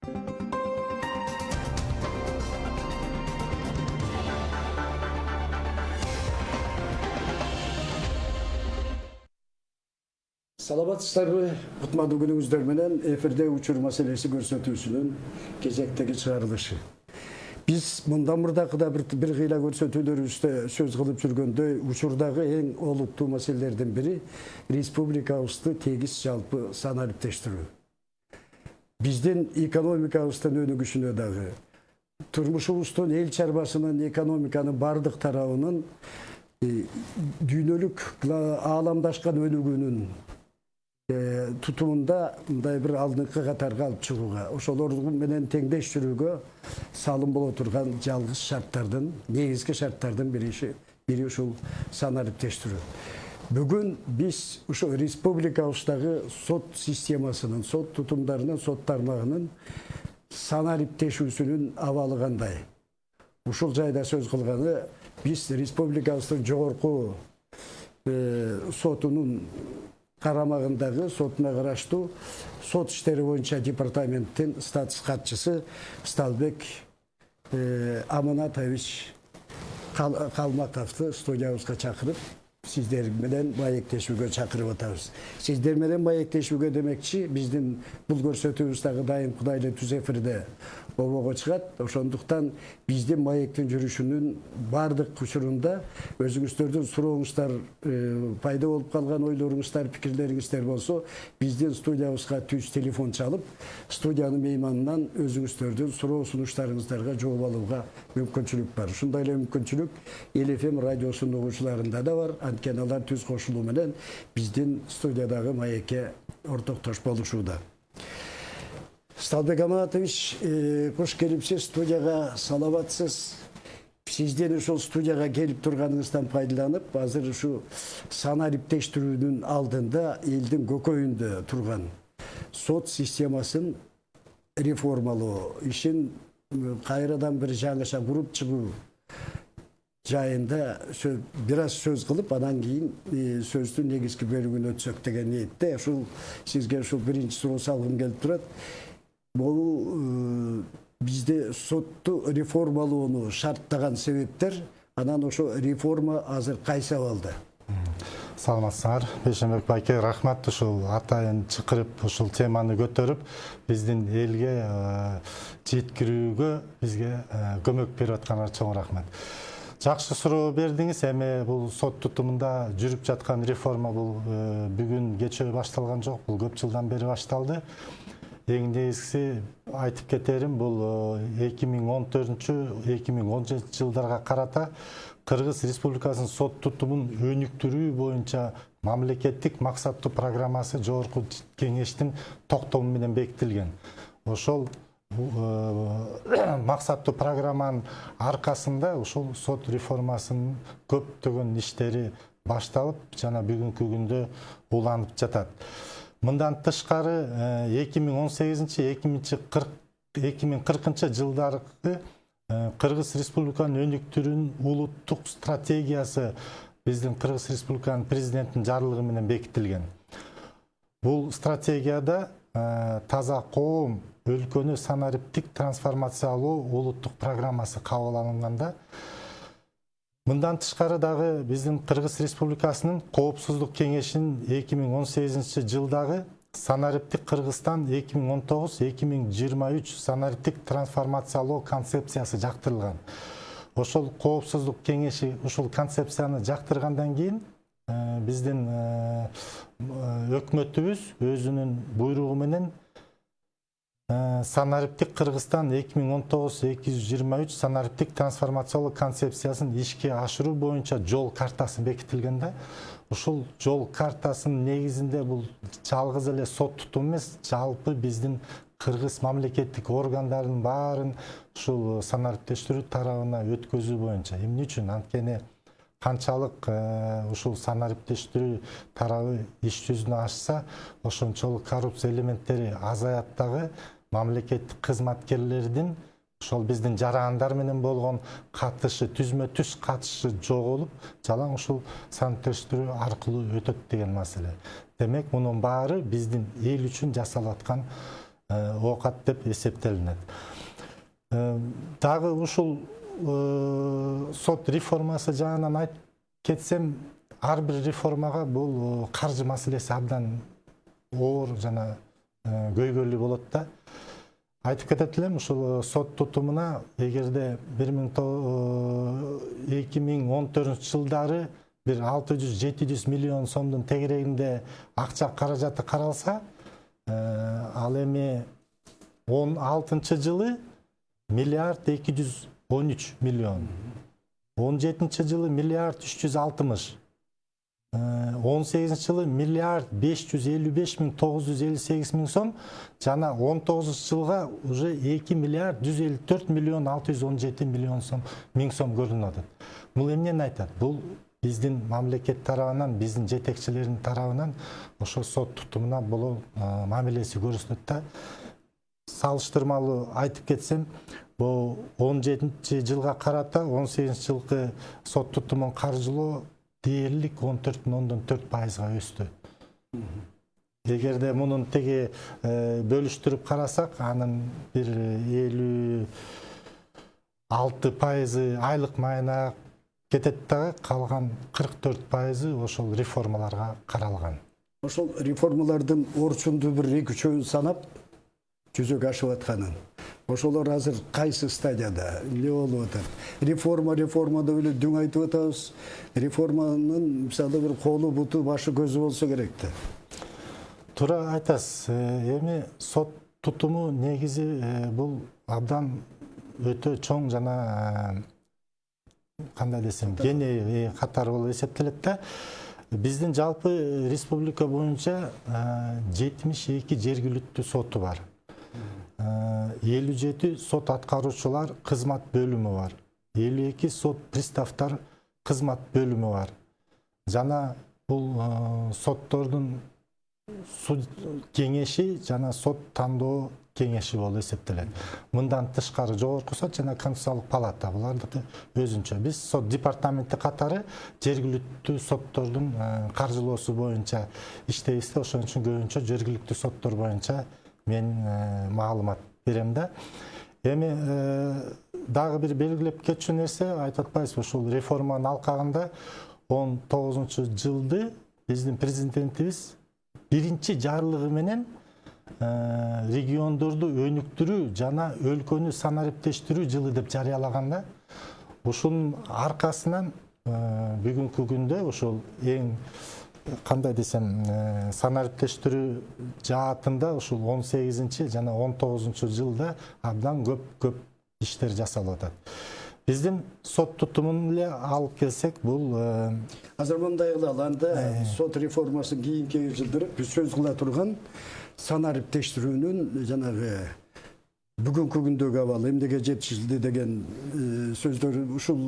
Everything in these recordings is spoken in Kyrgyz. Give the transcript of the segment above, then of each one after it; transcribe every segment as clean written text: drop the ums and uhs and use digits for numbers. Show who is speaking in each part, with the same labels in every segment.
Speaker 1: Саламатсыздарбы, кутмандуу күнүңүздөр менен эфирде учур маселеси көрсөтүүсүнүн кезектеги чыгарылышы. Биз мындан мурдакыда бир кыйла көрсөтүүлөрүбүздө сөз кылып жүргөндөй, учурдагы эң олуттуу маселелердин бири республикабызды тегиз жалпы санариптештирүү. Биздин экономикабыздын өнүгүшүнө дагы, турмушубуздун эл чарбасынын, экономиканын бардык тарабынын дүйнөлүк ааламдашкан өнүгүүнүн тутумунда мындай бир алдыңкы катарга алып чыгууга, ошолор менен теңдеш жүрүүгө салым боло турган жалгыз шарттардын, негизги шарттардын бири ушул санариптештирүү. Бүгүн биз ошо республикабыздагы сот системасынын, сот тутумдарынын, сот тармагынын санариптешүүсүнүн абалы кандай? Ушул жайда сөз кылганы биз республикабыздын жогорку сотунун карамагындагы сотуна караштуу сот иштери боюнча департаменттин статус катчысы Сталбек Аманатович Калматовду студиябызга чакырып, сиздер менен маектешүүгө чакырып атабыз. Сиздер менен маектешүүгө демекчи, биздин бул көрсөтүүбүз дагы дайым Кудай эле түз эфирде болбого чыгат. Ошондуктан биздин маектин жүрүшүнүн бардык учурунда өзүңүздөрдүн сурооңуздар, пайда болуп калган ойлоруңуздар, пикирлериңиздер болсо, биздин студиябызга түз телефон чалып, студиянын мейманынан өзүңүздөрдүн суроо сунуштарыңыздарга жооп алууга мүмкүнчүлүк бар. Ушундай эле мүмкүнчүлүк Эл ФМ радиосунун угуучуларында да бар. Анткени алар түз кошулуу менен биздин студиядагы маекке ортоктош болушууда. Сталбек Аманатович, кош келипсиз студияга, саламатсыз. Сиздин ушул студияга келип турганыңыздан пайдаланып, азыр ушу санариптештирүүнүн алдында элдин көкөйүндө турган сот системасын реформалоо ишин кайрадан бир жаңыша куруп чыгуу жайында бир аз сөз кылып, анан кийин сөздүн негизги бөлүгүнө өтсөк деген ниетте. Ушул сизге ушул биринчи суроо салгым келип турат. Бул бизде сотту реформалоону шарттаган себептер, анан ошо реформа азыр кайсы абалда?
Speaker 2: Саламатсыздар, Бейшенбек байке, рахмат ушул атайын чакырып, ушул теманы көтөрүп, биздин элге жеткирүүгө бизге көмөк берип атканыңарга чоң рахмат. Жакшы суроо бердиңиз. Эми бул сот тутумунда жүрүп жаткан реформа бул бүгүн кечээ башталган жок, бул көп жылдан бери башталды. Эң негизгиси айтып кетерим, бул 2014-2017 жылдарга карата Кыргыз Республикасынын сот тутумун өнүктүрүү боюнча мамлекеттик максаттуу программасы жогорку кеңештин токтому менен бекитилген. Ошол максаттуу программанын аркасында ушул сот реформасынын көптөгөн иштери башталып, жана бүгүнкү күндө уланып жатат. Мындан тышкары 2018-2040 жылдаркы Кыргыз Республиканын өнүктүрүүнүн улуттук стратегиясы биздин Кыргыз Республиканын президентинин жарлыгы менен бекитилген. Бул стратегияда таза коом, өлкөнү санариптик трансформациялоо улуттук программасы кабыл алынганда, мындан тышкары дагы биздин Кыргыз Республикасынын Коопсуздук кеңешинин 2018 жылдагы Санариптик Кыргызстан 2019-2023 санариптик трансформациялоо концепциясы жактырылган. Ошол Коопсуздук кеңеши ушул концепцияны жактыргандан кийин биздин өкмөтүбүз өзүнүн буйругу менен Санариптик Кыргызстан 2019-2023 санариптик трансформациялоо концепциясын ишке ашыруу боюнча жол картасы бекитилгенде, ушул жол картасынын негизинде бул жалгыз эле сот тутум эмес, жалпы биздин кыргыз мамлекеттик органдарынын баарын ушул санариптештирүү тарабына өткөзүү боюнча. Эмне үчүн? Анткени канчалык ушул санариптештирүү тарабы иш жүзүнө ашса, ошончолук коррупция элементтери азаят дагы, мамлекеттик кызматкерлердин ошол биздин жарандар менен болгон катышы, түзмө-түз катышы жоголуп, жалаң ушул санариптештирүү аркылуу өтөт деген маселе. Демек, мунун баары биздин эл үчүн жасалаткан окат деп эсептелинет. Дагы ушул сот реформасы жагынан айтып кетсем, ар бир реформага бул каржы маселеси абдан оор жана көйгөйлүү болот да. Айтып кетет элем, ушул сот тутумуна эгерде 2014 жылдары бир 600-700 миллион сомдун тегерегинде акча каражаты каралса, ал эми 16 жылы миллиард 213 миллион, 17 жылы миллиард 360, 18 жылы миллиард 555 миң 958 миң сом, жана 19 жылга уже 2 миллиард 154 миллион 617 миллион сом миң сом көрүнүп атат. Бул эмнени айтат? Бул биздин мамлекет тарабынан, биздин жетекчилердин тарабынан ошо сот тутумуна боло мамилеси көрсөтөт да. Салыштырмалуу айтып кетсем, бул 17 жылга карата 18 жылкы сот тутумун каржылоо дээрлик 14,4%га өстү. Эгерде мунун теги бөлүштүрүп карасак, анын бир 56% айлык майына кетет дагы, калган 44% ошол реформаларга каралган.
Speaker 1: Ошол реформалардын орчунду бир 2-3 санап жүзөгө ашып атканын. Ошолор азыр кайсы стадияда, эмне болуп атат? Реформа деп эле дүң айтып атабыз. Реформанын мисалы бир колу, буту, башы, көзү болсо керек да.
Speaker 2: Туура айтасыз. Эми сот тутуму негизи бул абдан өтө чоң жана кандай десем, кең катар болуп эсептелет да. Биздин жалпы республика боюнча 72 жергиликтүү соту бар. 57 сот аткаруучулар кызмат бөлүмү бар. 52 сот приставтар кызмат бөлүмү бар. Жана бул соттордун суд кеңеши жана сот тандоо кеңеши болуп эсептелет. Мындан тышкары жогорку сот жана конституциялык палата, булардыкы өзүнчө. Биз сот департаменти катары жергиликтүү соттордун каржылоосу боюнча иштейбиз да, ошон үчүн көбүнчө жергиликтүү соттор боюнча мен маалымат берем да. Эми дагы бир белгилеп кетчү нерсе, айтып атпайбызбы, ушул реформанын алкагында 19-жылды биздин президентибиз биринчи жарлыгы менен региондорду өнүктүрүү жана өлкөнү санариптештирүү жылы деп жарыялаган да. Ушунун аркасынан бүгүнкү күндө ушул эң кандай десем, санариптештирүү жаатында ушул 18 жана 19 жылда абдан көп иштер жасалып атат. Биздин сот тутумун эле алып келсек, бул
Speaker 1: азыр мындай кылалы, анда сот реформасын кийинки жылдары биз сөз кыла турган санариптештирүүнүн жанагы бүгүнкү күндөгү абалы эмнеге жетишилди деген сөздөр, ушул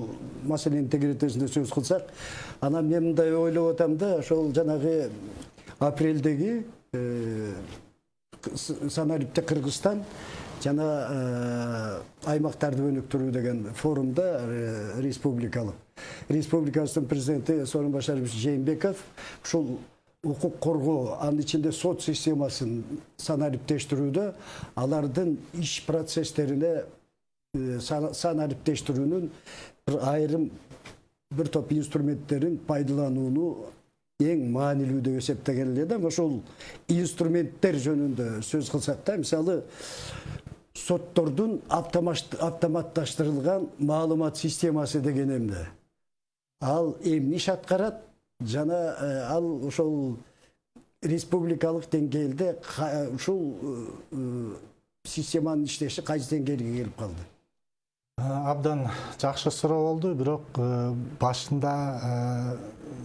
Speaker 1: маселенин тегеретесинде сөз кылсак, анан мен мындай ойлоп атам да, ошол жанагы апрелдеги санарипте Кыргызстан жана аймактарды өнүктүрүү деген форумда республикабыздын президенти Сооронбай Башарович Жээнбеков ушул укук коргоо, анын ичинде сот системасын санариптештирүүдө алардын иш процесстерине санариптештирүүнүн айрым бир топ инструменттерин пайдаланууну эң маанилүү деп эсептеген эле да. Ошол инструменттер жөнүндө сөз кылсак да, мисалы соттордун автоматташтырылган маалымат системасы деген эмне? Ал эмне иш аткарат? Жана ал ошол республикалык деңгээлде ушул системанын иштеши кайсы деңгээлге келип калды?
Speaker 2: Абдан жакшы суроо болду, бирок башында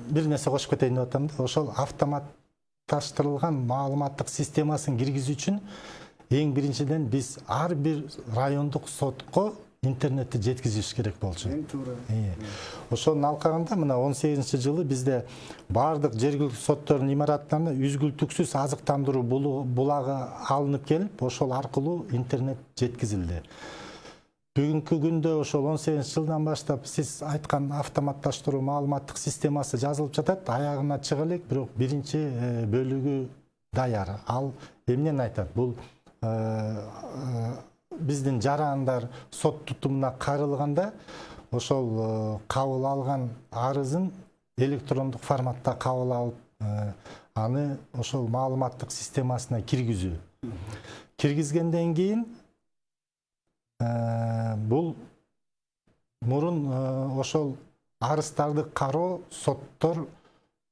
Speaker 2: бир нерсе кошуп кетейин деп атам да. Ошол автоматташтырылган маалыматтык системасын киргизүү үчүн эң биринчиден биз ар бир райондук сотко интернетти жеткизиш керек болчу.
Speaker 1: Эң туура.
Speaker 2: Ошонун алкагында мына 18-жылы бизде бардык жергиликтүү соттордун имараттарына үзгүлтүксүз азыктандыруу булагы алынып келип, ошол аркылуу интернет жеткизилди. Бүгүнкү күндө ошол 18-жылдан баштап сиз айткан автоматташтыруу маалыматтык системасы жазылып жатат, аягына чыга элек, бирок биринчи бөлүгү даяр. Ал эмнени айтат? Бул биздин жарандар сот тутумуна кайрылганда ошол кабыл алган арызын электрондук форматта кабыл алып аны ошол маалыматтык системасына киргизүү. Киргизгенден кийин бул мурун ошол арыздарды кароо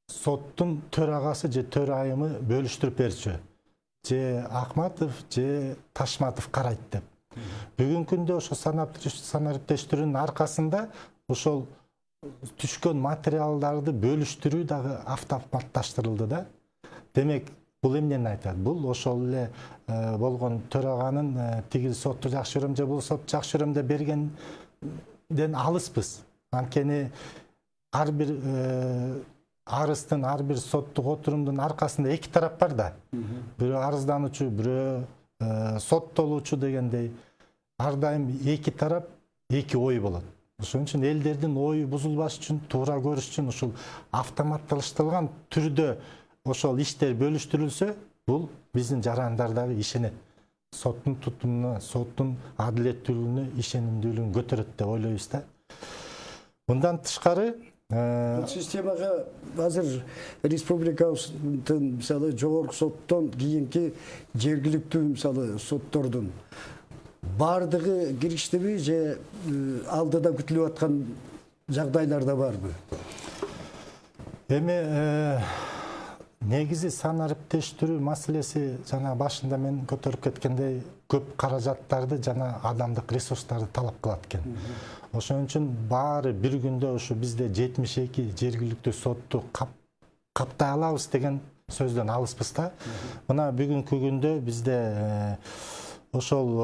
Speaker 2: соттун төрагасы же төрайымы бөлүштүрүп берчү. Же Акматов, же Ташматов карайт деп. Бүгүнкү күндө ошо санариптештирүүнүн аркасында ошол түшкөн материалдарды бөлүштүрүү дагы автоматташтырылды да. Демек, бул эмнени айтат? Бул ошол эле болгон төраганын тигил сотту жакшы көрөм же бул сотту жакшы көрөм деп бергенден алыспыз. Анткени ар бир арыздын, ар бир соттук отурумдун аркасында эки тарап бар да. Бирөө арыздануучу, бирөө соттолуучу дегендей. Ар дайым эки тарап, эки ой болот. Ошон үчүн элдердин ою бузулбаш үчүн, туура көрүш үчүн ушул автоматташтырылган түрдө ошол иштер бөлүштүрүлсө, бул биздин жарандардагы ишенет. Соттун тутумуна, соттун адилеттүүлүгүнө ишенимдүүлүгүн көтөрөт деп ойлойбуз да. Мындан тышкары
Speaker 1: Бул системага азыр республикабыздын мисалы жогорку соттон кийинки жергиликтүү мисалы соттордун бардыгы кириштиби же алдыда күтүлүп аткан жагдайлар да барбы?
Speaker 2: Эми негизи санариптештирүү маселеси жана башында мен көтөрүп кеткендей көп каражаттарды жана адамдык ресурстарды талап кылат экен. Ошон үчүн баары бир күндө ушу бизде 72 жергиликтүү сотту каптай алабыз деген сөздөн алыспыз да. Мына бүгүнкү күндө бизде ошол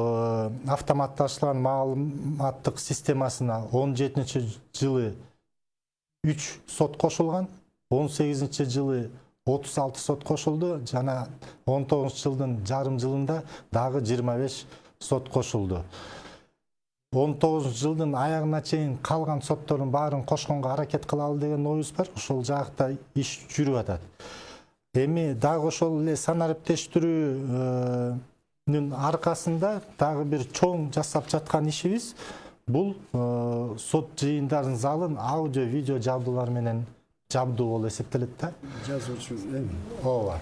Speaker 2: автоматташтырылган маалыматтык системасына 17-жылы 3 сот кошулган, 18-жылы 36 сот кошулду, жана 19-жылдын жарым жылында дагы 25 сот кошулду. 19-жылдын аягына чейин калган соттордун баарын кошконго аракет кылалы деген оюбуз бар. Ошол жакта иш жүрүп атат. Эми дагы ошол эле санариптештирүүнүн аркасында дагы бир чоң жасап жаткан ишибиз бул сот жыйындарын залын аудио, видео жабдуулар менен жабдуу болуп эсептелет да.
Speaker 1: Жазуучу.
Speaker 2: Ооба.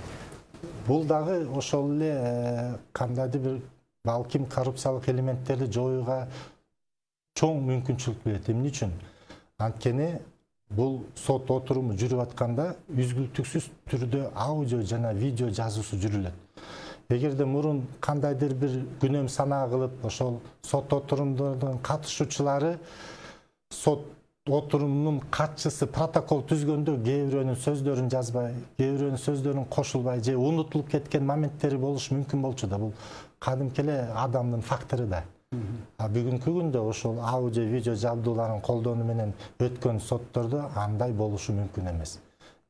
Speaker 2: Бул дагы ошол эле кандайдыр бир балким коррупциялык элементтерди жоюуга чоң мүмкүнчүлүк берет. Эмне үчүн? Анткени бул сот отуруму жүрүп атканда үзгүлтүксүз түрдө аудио жана видео жазуусу жүрүлөт. Эгерде мурун кандайдыр бир күнөм санаа кылып, ошол сот отурумдордун катышуучулары сот отурумунун катчысы протокол түзгөндө кээ бирөөнүн сөздөрүн жазбай, кээ бирөөнүн сөздөрүн кошулбай же унутулуп кеткен моменттери болушу мүмкүн болчу да. Бул кадимки эле адамдын фактору да. А бүгүнкү күндө ошол аудио, видео жабдууларын колдонуу менен өткөн соттордо андай болушу мүмкүн эмес.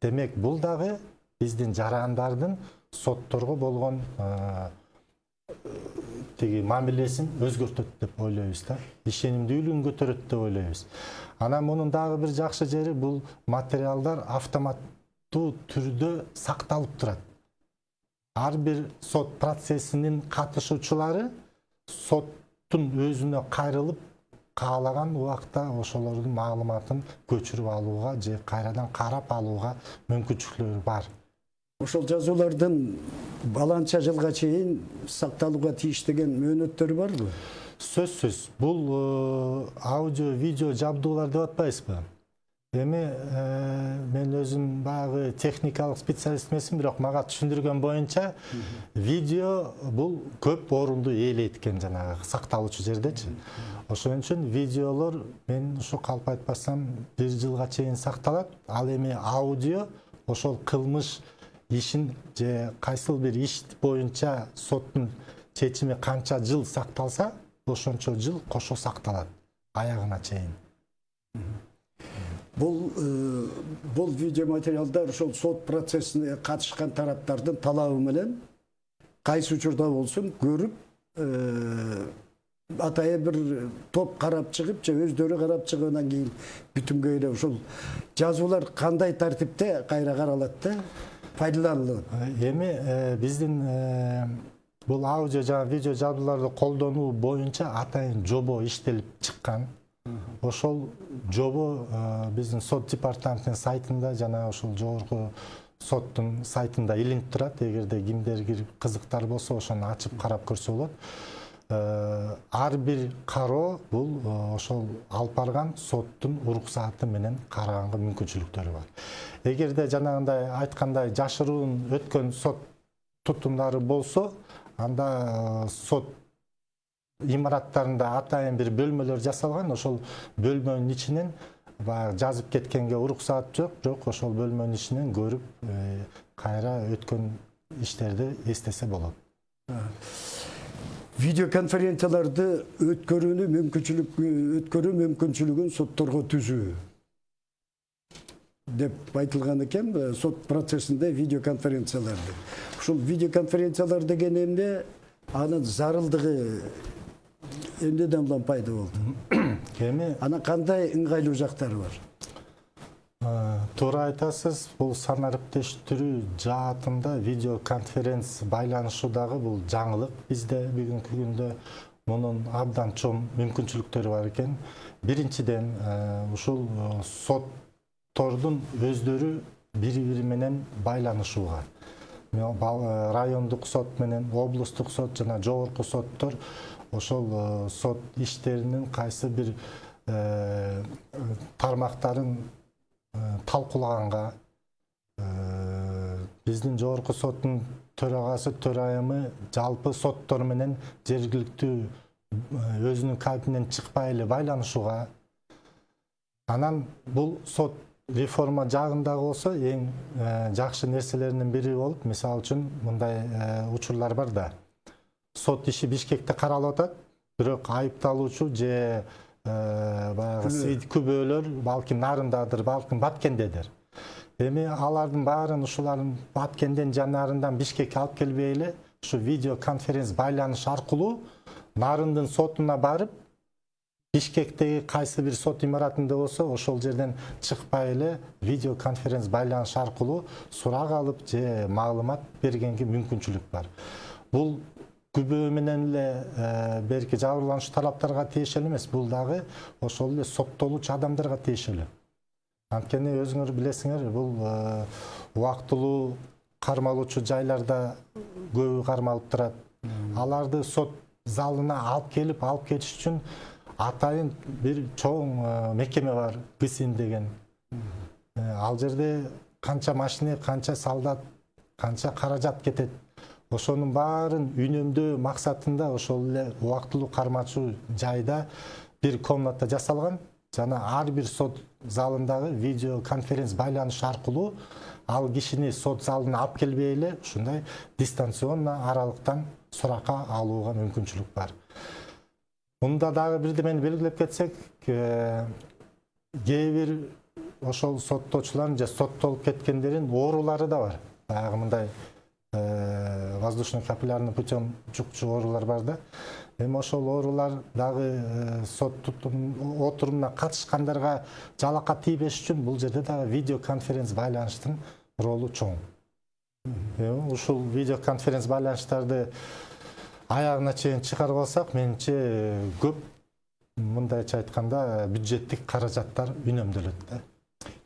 Speaker 2: Демек, бул дагы биздин жарандардын сотторго болгон мамилесин өзгөртөт деп ойлойбуз да. Ишенимдүүлүгүн көтөрөт деп ойлойбуз. Анан мунун дагы бир жакшы жери бул материалдар автоматтуу түрдө сакталып турат. Ар бир сот процессинин катышуучулары соттун өзүнө кайрылып, каалаган убакта ошолордун маалыматын көчүрүп алууга же кайрадан карап алууга мүмкүнчүлүктөр бар.
Speaker 1: Ошол жазуулардын баланча жылга чейин сакталууга тийиштеген мөөнөттөрү барбы?
Speaker 2: Сөзсүз. Бул аудио, видео жабдуулар деп атпайбызбы? Эми мен өзүм багы техникалык специалист эмесмин, бирок мага түшүндүргөн боюнча видео бул көп орунду ээлейт экен жанагы сакталуучу жердечи. Ошон үчүн видеолор мен ушу калп айтпасам 1 жылга чейин сакталат. Ал эми аудио ошол кылмыш ишин же кайсыл бир иш боюнча соттун чечими канча жыл сакталса, ошончо жыл кошо сакталат аягына чейин.
Speaker 1: Бул видео материалдар ошол сот процессине катышкан тараптардын талабы менен кайсы учурда болсун көрүп, атайы бир топ карап чыгып же өздөрү карап чыггандан кийин бүтүнгө эле ошол жазуулар кандай тартипте кайра каралат да, пайдаланылат?
Speaker 2: Эми биздин Бул аудио жана видео жабдууларды колдонуу боюнча атайын жобо иштелип чыккан. Ошол жобо биздин сот департаментинин сайтында жана ошол жогорку соттун сайтында илинип турат. Эгерде кимдер кирип кызыктар болсо ошону ачып карап көрсө болот. Ар бир кароо бул ошол алып барган соттун уруксааты менен караганга мүмкүнчүлүктөрү бар. Эгерде жанагындай айткандай жашыруун өткөн сот тутумдары болсо, анда сот имараттарында атайын бир бөлмөлөр жасалган. Ошол бөлмөнүн ичинен баягы жазып кеткенге уруксаат жок, бирок ошол бөлмөнүн ичинен көрүп, кайра өткөн иштерди эстесе болот.
Speaker 1: Видеоконференцияларды өткөрүү мүмкүнчүлүгүн сотторго түзүү деп айтылган экен, сот процессинде видеоконференцияларды. Ушул видеоконференциялар деген эмне, анын зарылдыгы эмнеден улам пайда болду?
Speaker 2: Эми
Speaker 1: Анан кандай ыңгайлуу жактары бар?
Speaker 2: Туура айтасыз, бул санариптештирүү жаатында видеоконференц байланышуу дагы бул жаңылык бизде бүгүнкү күндө. Мунун абдан чоң мүмкүнчүлүктөрү бар экен. Биринчиден, ушул соттордун өздөрү бири-бири менен байланышууга. Райондук сот менен облустук сот жана жогорку соттор ошол сот иштеринин кайсы бир тармактарын талкуулаганга, биздин жогорку соттун төрагасы, төрайымы жалпы соттор менен жергиликтүү өзүнүн кабинетинен чыкпай эле байланышууга. Анан бул сот реформа жагында болсо эң жакшы нерселеринин бири болуп, мисалы үчүн мындай учурлар бар да. Сот иши Бишкекте каралып атат, бирок айыпталуучу же баягы күбөлөр балким нарындадыр, балким Баткендедир. Эми алардын баарын ушулардын Баткенден жанарындан Бишкекке алып келбей эле, ушу видеоконференц байланыш аркылуу нарындын сотуна барып, Бишкектеги кайсы бир сот имаратында болсо, ошол жерден чыкпай эле видеоконференц байланыш аркылуу сурак алып же маалымат бергенге мүмкүнчүлүк бар. Бул күбө менен эле берки жабырлануучу тараптарга тиешелүү эмес, бул дагы ошол эле соттолуучу адамдарга тиешелүү. Анткени өзүңөр билесиңер, бул убактылуу кармалуучу жайларда көбү кармалып турат. Аларды сот залына алып келип, алып кетиш үчүн атайын бир чоң мекеме бар, ГСИН деген. Ал жерде канча машина, канча солдат, канча каражат кетет. Ошонун баарын үнөмдөө максатында ошол эле убактылуу кармачуу жайда бир комната жасалган. Жана ар бир сот залындагы видеоконференц байланыш аркылуу ал кишини сот залына алып келбей эле ушундай дистанционно аралыктан суракка алууга мүмкүнчүлүк бар. Мында дагы бирдемени белгилеп кетсек, кээ бир ошол соттоочулардын же соттолуп кеткендердин оорулары да бар. Баягы мындай воздушно-капиллярный путем жукчу оорулар бар да. Эми ошол оорулар дагы сот отурумуна катышкандарга жалака тийбеш үчүн бул жерде дагы видеоконференц байланыштын ролу чоң. Ушул видеоконференц байланыштарды аягына чейин чыгарып алсак, менимче көп, мындайча айтканда, бюджеттик каражаттар үнөмдөлөт да.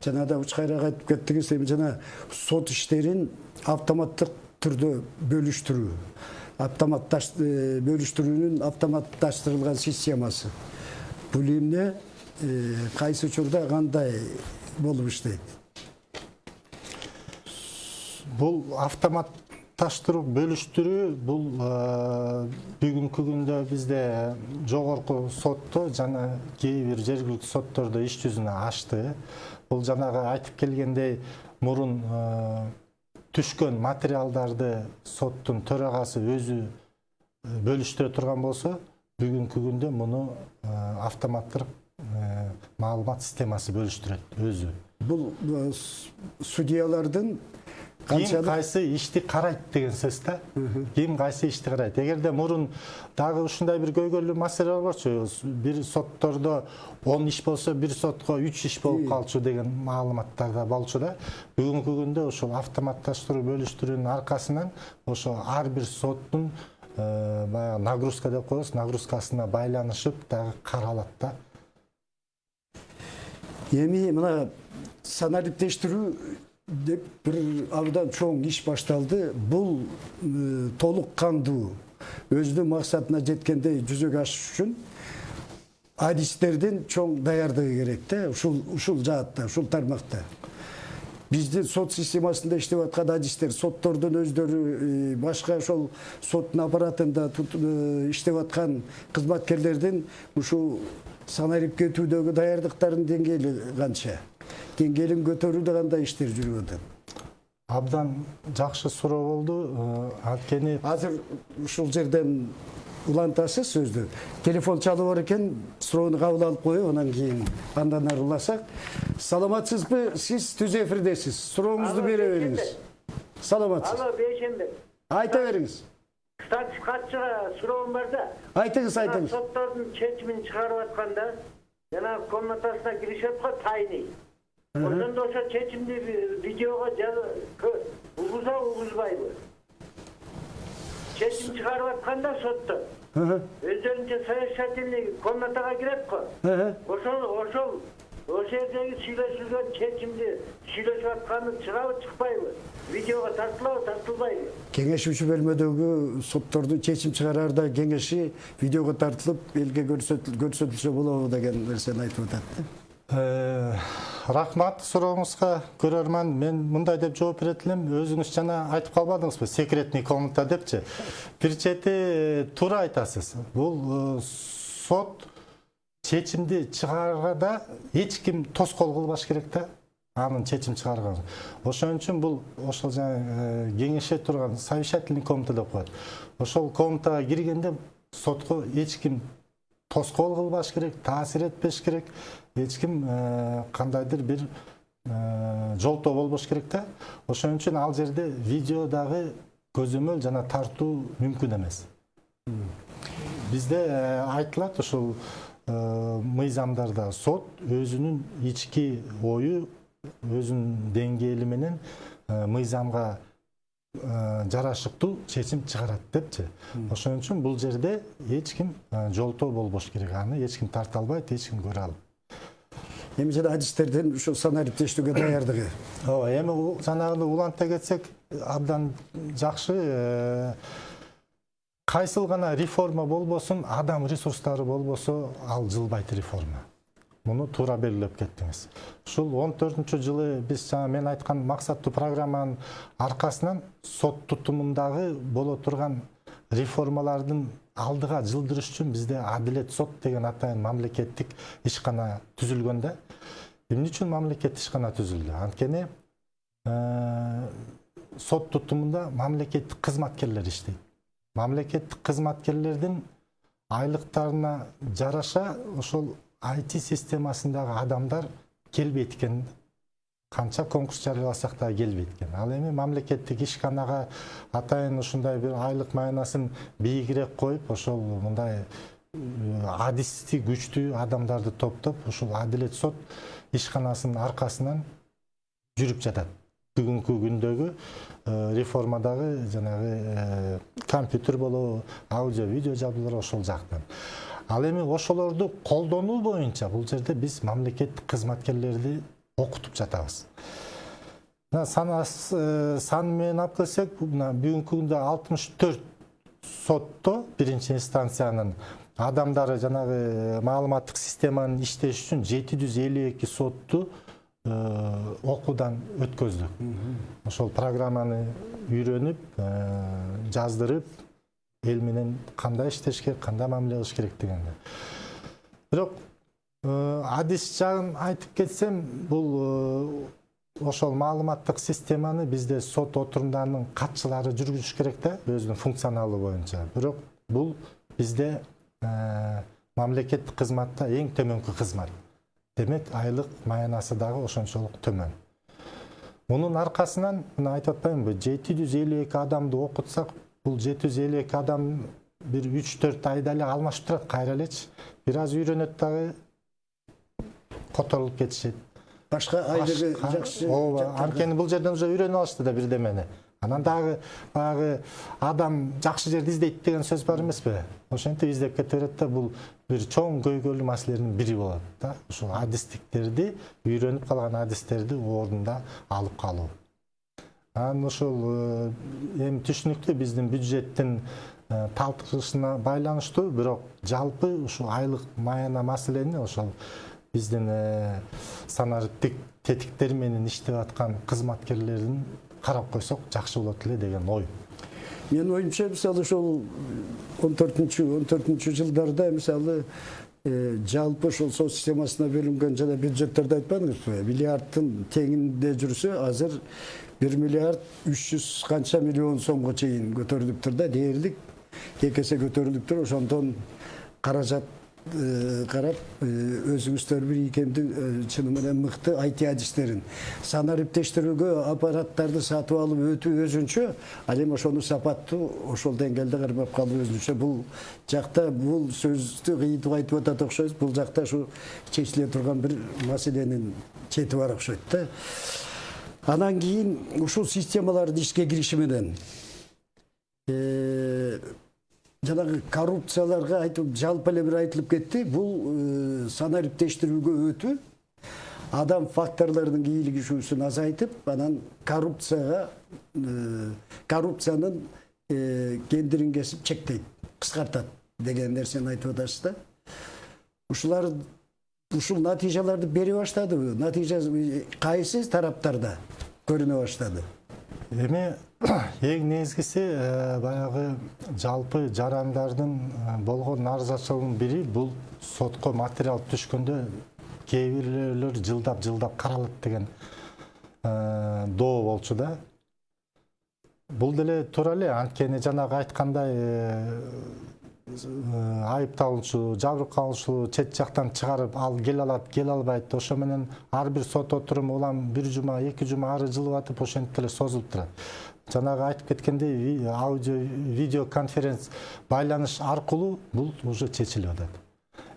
Speaker 1: Жана да учкайраак айтып кеттиңиз, эми жана сот иштерин автоматтык түрдө бөлүштүрүү. Бөлүштүрүүнүн автоматташтырылган системасы. Бул эмне, кайсы учурда кандай болуп иштейт?
Speaker 2: Бул автоматташтыруу, бөлүштүрүү бул бүгүнкү күндө бизде жогорку сотто жана кээ бир жергиликтүү соттордо иш жүзүнө ашты. Бул жанагы айтып келгендей, мурун түшкөн материалдарды соттун төрагасы өзү бөлүштүрө турган болсо, бүгүнкү күндө муну автоматтык маалымат системасы бөлүштүрөт өзү. Бул
Speaker 1: судьялардын
Speaker 2: ким кайсы ишти карайт деген сөз да. Ким кайсы ишти карайт. Эгерде мурун дагы ушундай бир көйгөйлүү маселе болчу, бир соттордо 10 иш болсо, бир сотко 3 иш болуп калчу деген маалыматтар да болчу да. Бүгүнкү күндө ошол автоматташтыруу, бөлүштүрүүнүн аркасынан ошо ар бир соттун баягы нагрузка деп коебуз, нагрузкасына байланышып дагы каралат да.
Speaker 1: Эми мына санариптештирүү деп бир абдан чоң иш башталды. Бул толук кандуу өзүнүн максатына жеткендей жүзөгө ашыш үчүн адистердин чоң даярдыгы керек да. Ушул жаатта, ушул тармакта. Биздин сот системасында иштеп аткан адистер, соттордун өздөрү, башка ошол соттун аппаратында иштеп аткан кызматкерлердин ушул санарип кетүүдөгү даярдыктарынын деңгээли канча? Деңгээлин көтөрүүдө кандай иштер жүрүп атат?
Speaker 2: Абдан жакшы суроо болду. Анткени
Speaker 1: Азыр ушул жерден улантасыз сөздү. Телефон чалып бар экен, суроону кабыл алып коюп, анан кийин андан ары уласак. Саламатсызбы? Сиз түз эфирдесиз. Сурооңузду бере бериңиз. Саламатсыз.
Speaker 3: Алло, Бейшембек.
Speaker 1: Айта бериңиз.
Speaker 3: Катчыга суроом бар да.
Speaker 1: Айтыңыз, айтыңыз.
Speaker 3: Соттордун чечимин чыгарып атканда, жана комнатасына киришет го тайный. Ошондо ошо чечимди видеого угузбайбы? Чечим чыгарып атканда сотто. Өздөрүнчө совещательный комнатага кирет го. Ошол жердеги сүйлөшүлгөн чечимди сүйлөшүп атканы чыгабы чыкпайбы? Видеого тартылабы, тартылбайбы?
Speaker 1: Кеңешүүчү бөлмөдөгү соттордун чечим чыгараарда кеңеши видеого тартылып элге көрсөтүлсө болобу деген нерсени айтып атат.
Speaker 2: Рахмат сурооңузга, көрөрман. Мен мындай деп жооп берет элем. Өзүңүз жана айтып калбадыңызбы, секретный комната депчи. Бир чети туура айтасыз. Бул сот чечимди чыгарганда эч ким тоскоол кылбаш керек да. Анын чечим чыгарган. Ошон үчүн бул ошол жана кеңеше турган совещательный комната деп коет. Ошол комнатага киргенде сотко эч ким тоскоол кылбаш керек, таасир этпеш керек. Эч ким кандайдыр бир жолтоо болбош керек да. Ошон үчүн ал жерде видео дагы көзөмөл жана тартуу мүмкүн эмес. Бизде айтылат ушул мыйзамдарда сот өзүнүн ички ою, өзүнүн деңгээли менен мыйзамга жарашыктуу чечим чыгарат депчи. Ошон үчүн бул жерде эч ким жолтоо болбош керек. Аны эч ким тарта албайт, эч ким көрө албайт.
Speaker 1: Эми жана адистердин ушул санариптештүүгө даярдыгы.
Speaker 2: Ооба, эми жанагындай уланта кетсек абдан жакшы. Кайсыл гана реформа болбосун, адам ресурстары болбосо, ал жылбайт реформа. Муну туура белгилеп кеттиңиз. Ушул 14-жылы биз мен айткан максаттуу программанын аркасынан сот тутумундагы боло турган реформалардын алдыга жылдырыш үчүн бизде Адилет сот деген атайын мамлекеттик ишкана түзүлгөн да. Эмне үчүн мамлекеттик ишкана түзүлдү? Анткени сот тутумунда мамлекеттик кызматкерлер иштейт. Мамлекеттик кызматкерлердин айлыктарына жараша ошол IT системасындагы адамдар келбейт экен. Канча конкурс жарыяласак да келбейт экен. Ал эми мамлекеттик ишканага атайын ушундай бир айлык майнасын бийигирээк коюп, ошол мындай адисти күчтүү адамдарды топтоп, ушул Адилет сот ишканасынын аркасынан жүрүп жатат. Бүгүнкү күндөгү реформадагы жанагы компьютер болобу, аудио, видео жабдуулар ошол жактан. Ал эми ошолорду колдонуу боюнча бул жерде биз мамлекеттик кызматкерлерди окутуп жатабыз. Сан менен алып келсек, бүгүнкү күндө 64 сотто биринчи инстанциянын адамдары жанагы маалыматтык системанын иштеш үчүн 752 сотту окуудан өткөздүк. Ошол программаны үйрөнүп, жаздырып, эл менен кандай иштеш керек, кандай мамиле кылыш керек дегенде. Бирок адис жагын айтып кетсем, бул ошол маалыматтык системаны бизде сот отурумдарынын катчылары жүргүзүш керек да, өзүнүн функционалы боюнча. Бирок бул бизде мамлекеттик кызматта эң төмөнкү кызмат. Демек, айлык маянасы дагы ошончолук төмөн. Мунун аркасынан, мына айтып атпаймынбы, 752 адамды окутсак, бул 752 адам бир 3-4 айда эле алмашып турат, кайра элечи. Бир аз үйрөнөт дагы которулуп кетишет.
Speaker 1: Башка айлыгы жакшы.
Speaker 2: Ооба, анткени бул жерден уже үйрөнүп алышты да бирдемени. Анан дагы баягы адам жакшы жерди издейт деген сөз бар эмеспи? Ошентип издеп кете берет да, бул бир чоң көйгөйлүү маселенин бири болот да. Ушул адистиктерди, үйрөнүп калган адистерди ордунда алып калуу. Анан ушул эми түшүнүктүү биздин бюджеттин талтырышына байланыштуу, бирок жалпы ушул айлык маяна маселени ошол биздин санариптик тетиктер менен иштеп аткан кызматкерлердин карап койсок жакшы болот эле деген ой.
Speaker 1: Менин оюмча, мисалы ошол 14 жылдарда мисалы жалпы ошол сот системасына бөлүнгөн жана бюджеттерди айтпадыңызбы? Миллиардтын теңинде жүрсө, азыр 1 миллиард 300 канча миллион сомго чейин көтөрүлүптүр да, дээрлик 2 эсе көтөрүлүптүр. Ошондон каражат карап, өзүңүздөр бир икемди чыны менен мыкты IT адистерин санариптештирүүгө аппараттарды сатып алып өтүү өзүнчө, ал эми ошону сапаттуу ошол деңгээлде кармап калуу өзүнчө. Бул жакта бул сөздү кыйытып айтып атат окшойбуз. Бул жакта ушу чечиле турган бир маселенин чети бар окшойт да. Анан кийин ушул системаларды ишке кириши менен жанагы коррупцияларга айтып, жалпы эле бир айтылып кетти. Бул санариптештирүүгө өтүү адам факторлордун кийлигишүүсүн азайтып, анан коррупциянын кендирин кесип чектейт, кыскартат деген нерсени айтып атасыз да. Ушул натыйжаларды бере баштадыбы? Натыйжа кайсы тараптарда көрүнө баштады?
Speaker 2: Эми эң негизгиси баягы жалпы жарандардын болгон арызчылыгынын бири бул сотко материал түшкөндө кээ бирлери жылдап каралат деген доо болчу да. Бул деле туура эле, анткени жанагы айткандай айыпталуучу, жабыркалуучу чет жактан чыгарып ал келе алат, келе албайт. Ошо менен ар бир сот отуруму улам 1 жума, 2 жума ары жылып атып, ошентип эле созулуп турат. Жанагы айтып кеткендей, аудио, видео конференц байланыш аркылуу бул уже чечилип атат.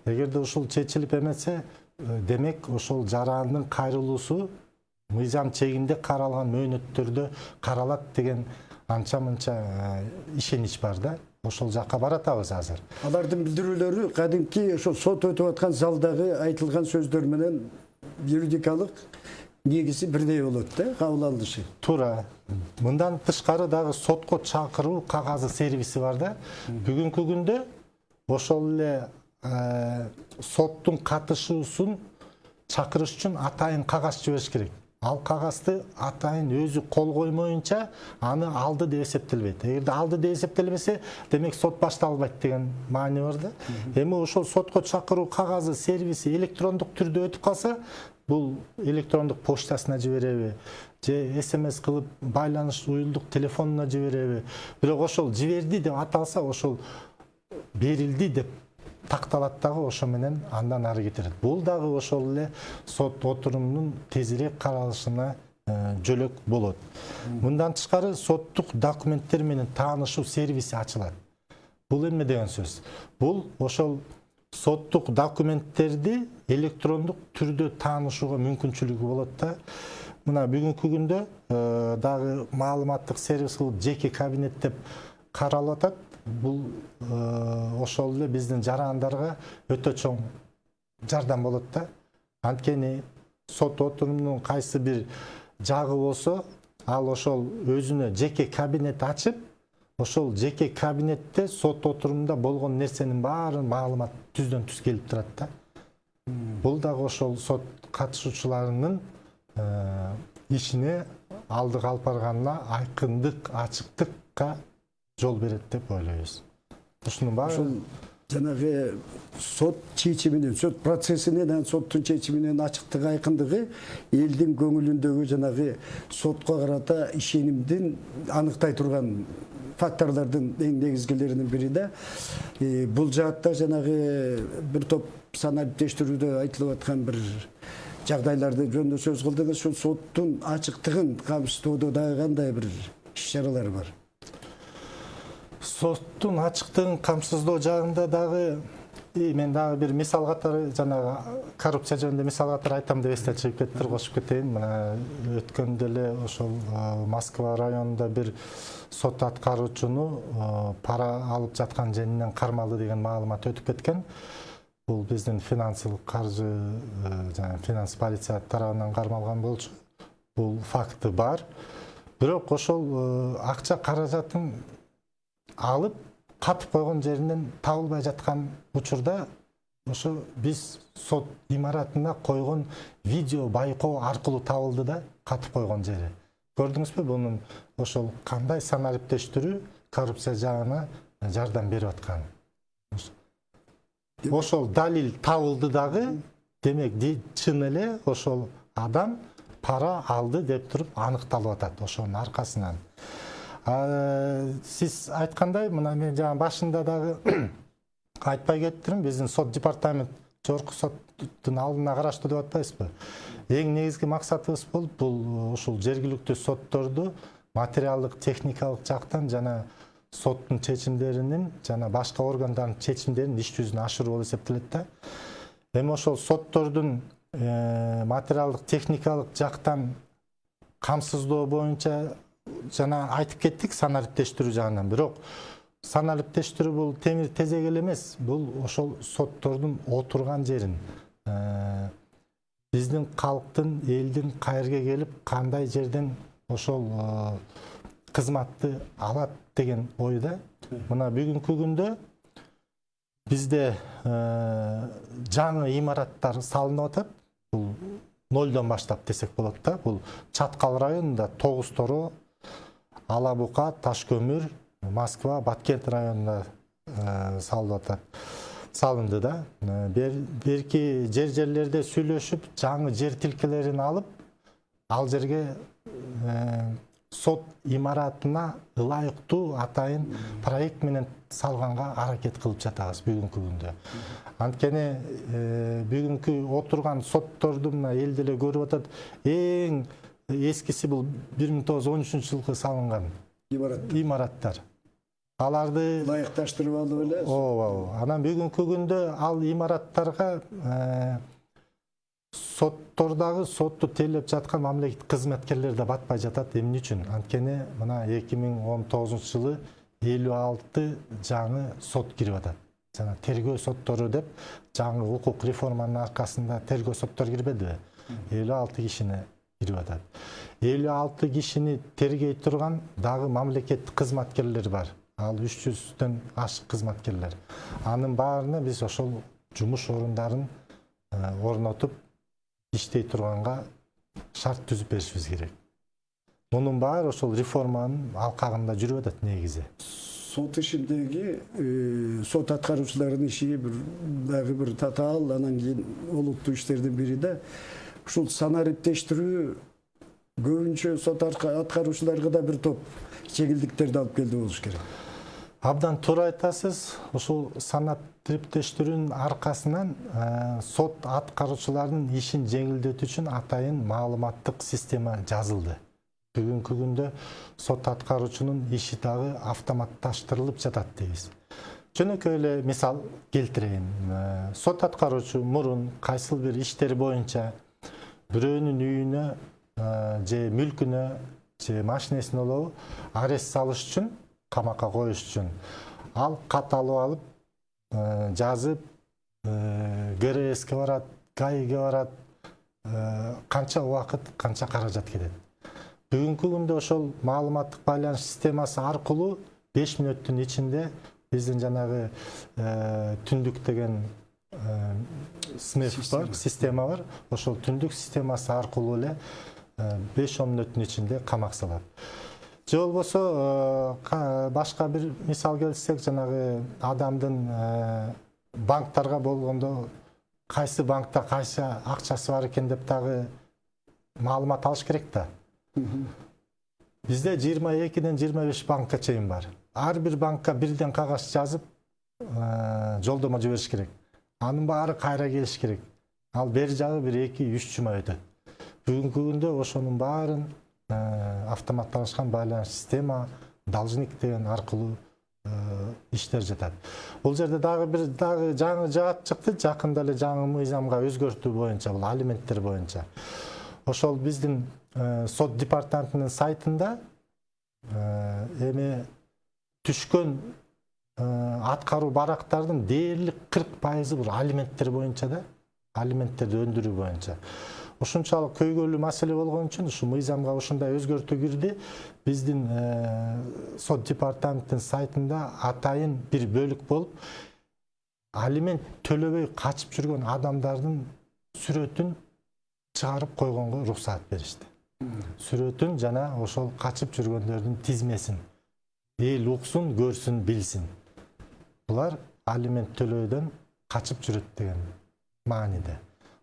Speaker 2: Эгерде ушул чечилип эметсе, демек ошол жарандын кайрылуусу мыйзам чегинде каралган мөөнөттөрдө каралат деген анча-мынча ишенич бар да. Ошол жакка баратабыз азыр.
Speaker 1: Алардын билдирүүлөрү кадимки ошол сот өтүп аткан залдагы айтылган сөздөр менен юридикалык негизи бирдей болот да, кабыл алышы.
Speaker 2: Туура. Мындан тышкары дагы сотко чакыруу кагазы сервиси бар да. Бүгүнкү күндө ошол эле соттун катышуусун чакырыш үчүн атайын кагаз жибериш керек. Ал кагазды атайын өзү кол коймоюнча аны алды деп эсептелбейт. Эгерде алды деп эсептелбесе, демек сот башталбайт деген маани бар да. Эми ошол сотко чакыруу кагазы сервиси электрондук түрдө өтүп калса, бул электрондук почтасына жибереби, же СМС кылып байланыш уюлдук телефонуна жибереби. Бирок ошол жиберди деп аталса, ошол берилди деп такталат дагы, ошо менен андан ары кетет. Бул дагы ошол эле сот отурумунун тезирээк каралышына жөлөк болот. Мындан тышкары соттук документтер менен таанышуу сервиси ачылат. Бул эмне деген сөз? Бул ошол соттук документтерди электрондук түрдө таанышууга мүмкүнчүлүгү болот да. Мына бүгүнкү күндө дагы маалыматтык сервис кылып жеке кабинет деп каралып атат. Бул ошол эле биздин жарандарга өтө чоң жардам болот да. Анткени сот отурумунун кайсы бир жагы болсо, ал ошол өзүнө жеке кабинет ачып, ошол жеке кабинетте сот отурумунда болгон нерсенин баарын маалымат түздөн түз келип турат да. Бул дагы ошол сот катышуучуларынын ишине алдык алып барганына айкындык, ачыктыкка жол берет деп ойлойбуз. Ушунун баары
Speaker 1: жанагы сот чечиминин, сот процессинен, соттун чечиминин ачыктыгы, айкындыгы элдин көңүлүндөгү жанагы сотко карата ишенимдин аныктай турган факторлордун эң негизгилеринин бири да. Бул жаатта жанагы бир топ санариптештирүүдө айтылып аткан бир жагдайларды жөнүндө сөз кылдыңыз. Ошол соттун ачыктыгын камсыздоодо дагы кандай бир иш-чаралар бар?
Speaker 2: Соттун ачыктыгын камсыздоо жагында дагы мен дагы бир мисал катары жанагы коррупция жөнүндө мисал катары айтам деп эстен чыгып кетиптир, кошуп кетейин. Мына өткөндө эле ошол Москва районунда бир сот аткаруучуну пара алып жаткан жеринен кармалды деген маалымат өтүп кеткен. Бул биздин финансылык каржы жана финанс полиция тарабынан кармалган болчу. Бул факты бар. Бирок ошол акча каражатын алып катып койгон жеринен табылбай жаткан учурда ошо биз сот имаратына койгон видео байкоо аркылуу табылды да катып койгон жери. Көрдүңүзбү бунун ошол кандай санариптештирүү коррупция жагына жардам берип атканын. Ошол далил табылды дагы, демек чын эле ошол адам пара алды деп туруп аныкталып атат ошонун аркасынан. Сиз айткандай, мына мен жана башында дагы айтпай кеттирим, биздин сот департамент жогорку соттун алдына караштуу деп атпайбызбы? Эң негизги максатыбыз бул ушул жергиликтүү сотторду материалдык, техникалык жактан жана соттун чечимдеринин жана башка органдардын чечимдерин иш жүзүнө ашыруу болуп эсептелет да. Эми ошол соттордун материалдык, техникалык жактан камсыздоо боюнча жана айтып кеттик санариптештирүү жагынан. Бирок санариптештирүү бул темир тезек эле эмес, бул ошол соттордун отурган жерин, биздин калктын, элдин каерге келип кандай жерден ошол кызматты алат деген ойда. Мына бүгүнкү күндө бизде жаңы имараттар салынып атат. Бул нолдон баштап десек болот да. Бул Чаткал районунда Тогуз-Торо, Алабука, Ташкөмүр, Москва, Баткент районунда салынды да. Берки жерлерде сүйлөшүп, жаңы жер тилкелерин алып, ал жерге сот имаратына ылайыктуу атайын проект менен салганга аракет кылып жатабыз бүгүнкү күндө. Анткени бүгүнкү отурган сотторду мына эл деле көрүп атат. Эң эскиси бул 1913-жылкы салынган имараттар. Аларды
Speaker 1: ылайыкташтырып алып эле.
Speaker 2: Ооба. Анан бүгүнкү күндө ал имараттарга соттордагы сотту тейлеп жаткан мамлекеттик кызматкерлер да батпай жатат. Эмне үчүн? Анткени мына 2019-жылы 56 жаңы сот кирип атат. Жана тергөө соттору деп жаңы укук реформанын аркасында тергөө соттор кирбедиби? 56 кишини кирип атат. 56 кишини тергей турган дагы мамлекеттик кызматкерлер бар. Ал 300дөн ашык кызматкерлер. Анын баарына биз ошол жумуш орундарын орнотуп иштей турганга шарт түзүп беришибиз керек. Мунун баары ошол реформанын алкагында жүрүп атат негизи.
Speaker 1: Сот ишиндеги сот аткаруучулардын иши дагы бир татаал, анан кийин олуттуу иштердин бири да ушул санариптештирүү көбүнчө сот аткаруучуларга да бир топ чегилдиктерди алып келди болуш керек.
Speaker 2: Абдан туура айтасыз. Ушул санариптештирүүнүн аркасынан сот аткаруучулардын ишин жеңилдетүү үчүн атайын маалыматтык система жазылды. Бүгүнкү күндө сот аткаруучунун иши дагы автоматташтырылып жатат дейбиз. Жөнөкөй эле мисал келтирейин. Сот аткаруучу мурун кайсыл бир иштер боюнча бирөөнүн үйүнө же мүлкүнө же машинесине болобу арест салыш үчүн, камакка коюш үчүн ал кат алып алып, жазып, ГРСке барат, ГАИге барат, канча убакыт, канча каражат кетет. Бүгүнкү күндө ошол маалыматтык байланыш системасы аркылуу 5 мүнөттүн ичинде биздин жанагы түндүк деген система бар. Ошол түндүк системасы аркылуу эле 5-10 мүнөттүн ичинде камак салат. Же болбосо башка бир мисал келтирсек, жанагы адамдын банктарга болгондо кайсы банкта кайсы акчасы бар экен деп дагы маалымат алыш керек да. Бизде 22ден 25 банкка чейин бар. Ар бир банкка бирден кагаз жазып жолдомо жибериш керек. Анын баары кайра келиш керек. Ал бери жагы бир 2-3 жума өтөт. Бүгүнкү күндө ошонун баарын автоматташкан байланыш система, должник деген аркылуу иштер жатат. Бул жерде дагы жаңы жаат чыкты. Жакында эле жаңы мыйзамга өзгөртүү боюнча, бул алименттер боюнча. Ошол биздин сот департаментинин сайтында эми түшкөн аткаруу барактардын дээрлик 40% бул алименттер боюнча да, алименттерди өндүрүү боюнча. Ушунчалык көйгөйлүү маселе болгон үчүн ушу мыйзамга ушундай өзгөртүү кирди. Биздин сот департаментинин сайтында атайын бир бөлүк болуп, алимент төлөбөй качып жүргөн адамдардын сүрөтүн чыгарып койгонго уруксаат беришти. Сүрөтүн жана ошол качып жүргөндөрдүн тизмесин эл уксун, көрсүн, билсин. Булар алимент төлөөдөн качып жүрөт деген мааниде.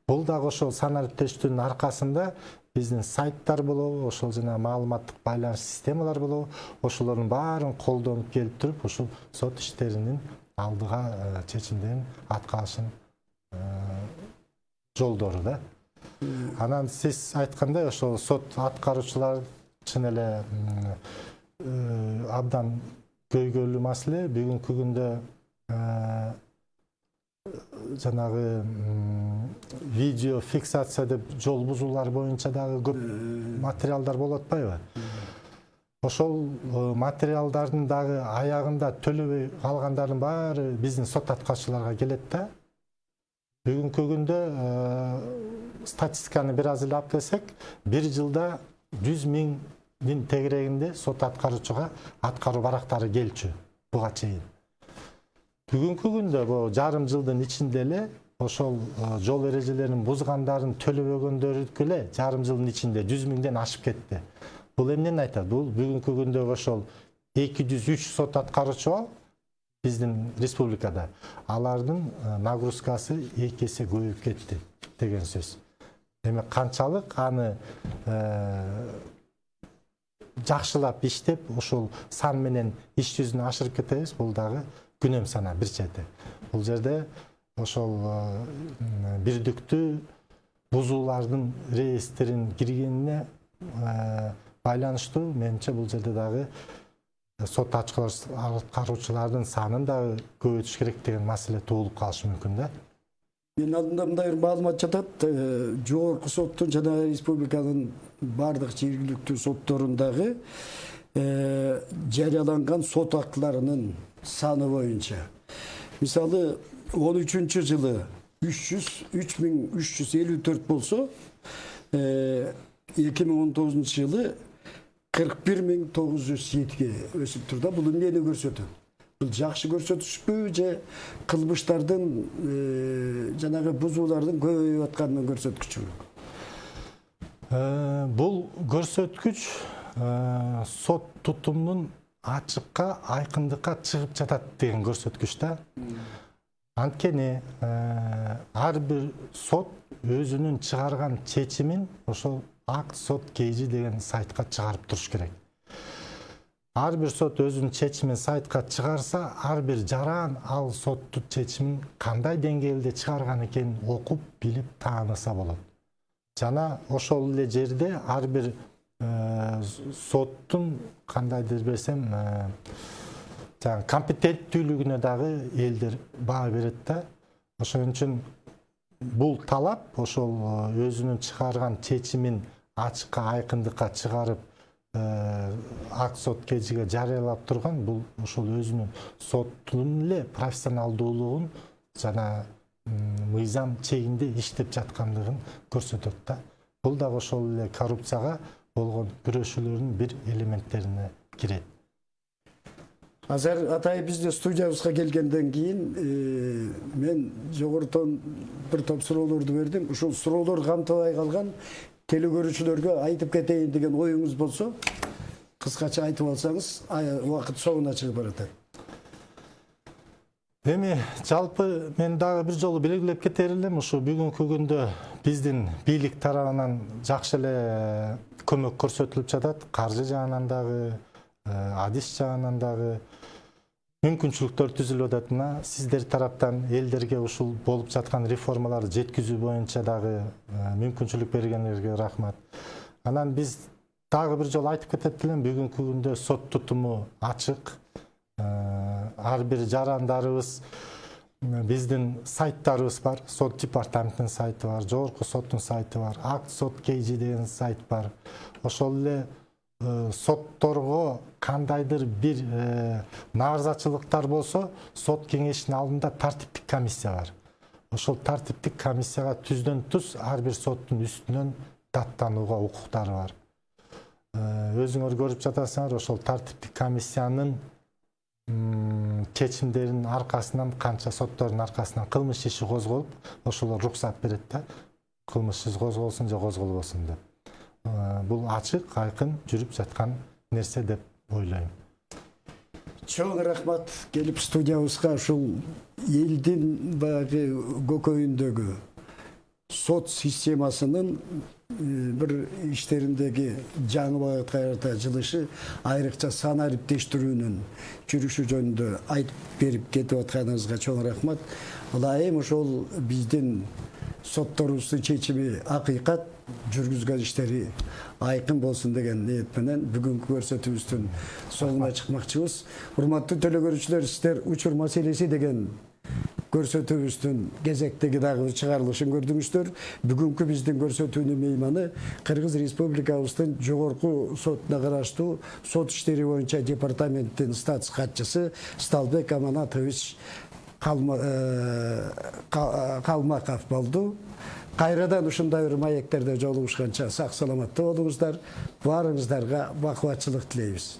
Speaker 2: Бул дагы ошол санариптештүүнүн аркасында биздин сайттар болобу, ошол жана маалыматтык байланыш системалар болобу, ошолордун баарын колдонуп келип туруп, ушул сот иштеринин алдыга чечимдерин аткарышын жолдору да. Анан сиз айткандай ошол сот аткаруучулар чын эле абдан көйгөйлүү маселе. Бүгүнкү күндө жанагы видео фиксация деп жол бузуулар боюнча дагы көп материалдар болуп атпайбы? Ошол материалдардын дагы аягында төлөбөй калгандардын баары биздин сот аткарчыларга келет да. Бүгүнкү күндө статистиканы бир аз эле алып келсек, бир жылда 100 миңдин тегерегинде сот аткаруучуга аткаруу барактары келчү буга чейин. Бүгүнкү күндө бу жарым жылдын ичинде эле ошол жол эрежелерин бузгандарын төлөбөгөндөрүнкү эле жарым жылдын ичинде 100 миңден ашып кетти. Бул эмнени айтат? Бул бүгүнкү күндө ошол 203 сот аткаруучу бар биздин республикада. Алардын нагрузкасы 2 эсе көбөйүп кетти деген сөз. Эми канчалык аны жакшылап иштеп, ошол сан менен иш жүзүн ашырып кетебиз, бул дагы күнөм сана бир чети. Бул жерде ошол бирдиктүү бузуулардын реестрин киргенине байланыштуу, менимче бул жерде дагы сот аткаруучулардын санын дагы көбөйтүш керек деген маселе туулуп калышы мүмкүн да.
Speaker 1: Мен алдымда мындай бир маалымат жатат. Жогорку соттун жана республиканын бардык жергиликтүү сотторундагы жарыяланган сот актыларынын саны боюнча. Мисалы 13-жылы 3354 болсо, 2019-жылы 41907-ге өсүп турда. Бул эмнени көрсөтөт? Бул жакшы көрсөтүшпү же кылмыштардын жанагы бузуулардын көбөйүп атканын көрсөткүчүбү?
Speaker 2: Бул көрсөткүч сот тутумунун ачыкка, айкындыкка чыгып жатат деген көрсөткүч да. Анткени ар бир сот өзүнүн чыгарган чечимин ошол акт сот кейжи деген сайтка чыгарып туруш керек. Ар бир сот өзүнүн чечимин сайтка чыгарса, ар бир жаран ал соттун чечимин кандай деңгээлде чыгарган экенин окуп, билип, тааныса болот. Жана ошол эле жерде ар бир соттун кандайдыр десем, компетенттүүлүгүнө дагы элдер баа берет да. Ошон үчүн бул талап ошол өзүнүн чыгарган чечимин ачыкка, айкындыкка чыгарып, акт сот кежиге жарыялап турган, бул ошол өзүнүн соттун эле профессионалдуулугун жана мыйзам чегинде иштеп жаткандыгын көрсөтөт да. Бул дагы ошол эле коррупцияга болгон күрөшүүлөрдүн бир элементтерине кирет.
Speaker 1: Азыр атай бизде студиябызга келгенден кийин мен жогорутон бир топ суроолорду бердим. Ушул суроолор камтыбай калган телекөрүүчүлөргө айтып кетейин деген оюңуз болсо, кыскача айтып алсаңыз, убакыт соңуна чыгып баратат.
Speaker 2: Эми жалпы мен дагы бир жолу белгилеп кетер элем, ушу бүгүнкү күндө биздин бийлик тарабынан жакшы эле көмөк көрсөтүлүп жатат. Каржы жагынан дагы, адис жагынан дагы мүмкүнчүлүктөр түзүлүп атат. Мына сиздер тараптан элдерге ушул болуп жаткан реформаларды жеткизүү боюнча дагы мүмкүнчүлүк бергениңерге рахмат. Анан биз дагы бир жолу айтып кетет элем, бүгүнкү күндө сот тутуму ачык, ар бир жарандарыбыз биздин сайттарыбыз бар. Сот департаментинин сайты бар, жогорку соттун сайты бар, акт сот KG деген сайт бар. Ошол эле сотторго кандайдыр бир нааразачылыктар болсо, сот кеңешинин алдында тартиптик комиссия бар. Ошол тартиптик комиссияга түздөн туз ар бир соттун үстүнөн даттанууга укуктары бар. Өзүңөр көрүп жатасыңар, ошол тартиптик комиссиянын чечимдеринин аркасынан, канча соттордун аркасынан кылмыш иши козголуп, ошолор уруксат берет да, кылмыш иши козголсун же козголбосун деп. Бул ачык, айкын жүрүп жаткан нерсе деп ойлойм.
Speaker 1: Чоң рахмат келип студиябызга ушул элдин баягы көкөйүндөгү сот системасынын bir işlerindeki жаңы багытка карата жылышы, айрыкча сана ириптештирүүнүн жүрүшү жөнүндө айтып берип кетип атканыңызга чоң рахмат. Ылайым ошол биздин сотторубуздун чечими акыйкат, жүргүзгөн иштери айкын болсун деген ниет менен бүгүнкү көрсөтүүбүздүн соңуна чыкмакчыбыз. Урматтуу телекөрүүчүлөр, сиздер учур маселеси деген көрсөтүүбүздүн кезектеги дагы чыгарылышын көрдүңүздөр. Бүгүнкү биздин көрсөтүүнүн мейманы Кыргыз Республикабыздын жогорку сотуна караштуу сот иштери боюнча департаменттин статс катчысы Сталбек Аманатович Калмаков болду. Кайрадан ушундай бир маектерде жолугушканча сак саламатта болуңуздар. Баарыңыздарга бакубатчылык тилейбиз.